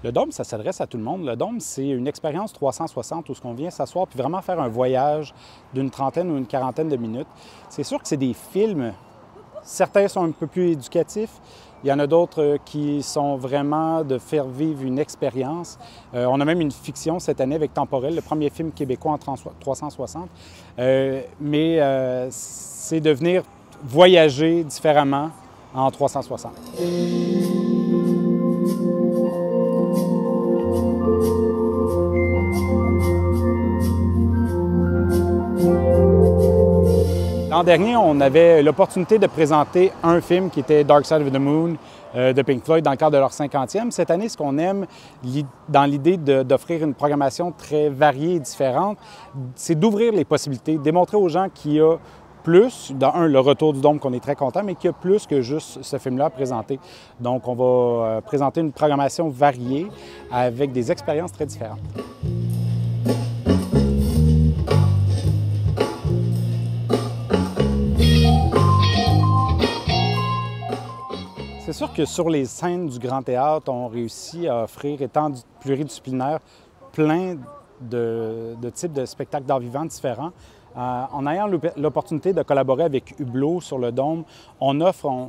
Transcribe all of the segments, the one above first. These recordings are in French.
Le Dôme, ça s'adresse à tout le monde. Le Dôme, c'est une expérience 360 où on vient s'asseoir puis vraiment faire un voyage d'une trentaine ou une quarantaine de minutes. C'est sûr que c'est des films. Certains sont un peu plus éducatifs. Il y en a d'autres qui sont vraiment de faire vivre une expérience. On a même une fiction cette année avec Temporel, le premier film québécois en 360. C'est de venir voyager différemment en 360. L'an dernier, on avait l'opportunité de présenter un film qui était Dark Side of the Moon de Pink Floyd dans le cadre de leur 50e. Cette année, ce qu'on aime dans l'idée d'offrir une programmation très variée et différente, c'est d'ouvrir les possibilités, démontrer aux gens qu'il y a plus, le retour du Dôme qu'on est très content, mais qu'il y a plus que juste ce film-là à présenter. Donc, on va présenter une programmation variée avec des expériences très différentes. C'est sûr que sur les scènes du Grand Théâtre, on réussit à offrir, étant pluridisciplinaire, plein de types de spectacles d'art vivant différents. En ayant l'opportunité de collaborer avec Hublot sur le Dôme,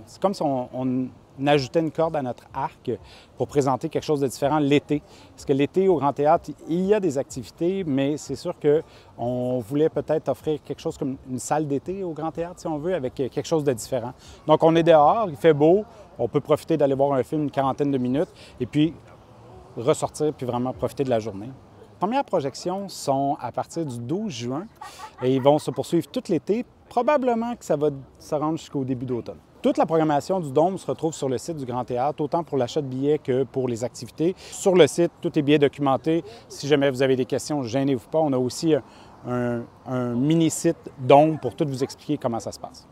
c'est comme si on ajoutait une corde à notre arc pour présenter quelque chose de différent l'été. Parce que l'été, au Grand Théâtre, il y a des activités, mais c'est sûr qu'on voulait peut-être offrir quelque chose comme une salle d'été au Grand Théâtre, si on veut, avec quelque chose de différent. Donc, on est dehors, il fait beau, on peut profiter d'aller voir un film une quarantaine de minutes et puis ressortir puis vraiment profiter de la journée. Les premières projections sont à partir du 12 juin et ils vont se poursuivre tout l'été. Probablement que ça va se rendre jusqu'au début d'automne. Toute la programmation du Dôme se retrouve sur le site du Grand Théâtre, autant pour l'achat de billets que pour les activités. Sur le site, tout est bien documenté. Si jamais vous avez des questions, gênez-vous pas. On a aussi un mini-site Dôme pour tout vous expliquer comment ça se passe.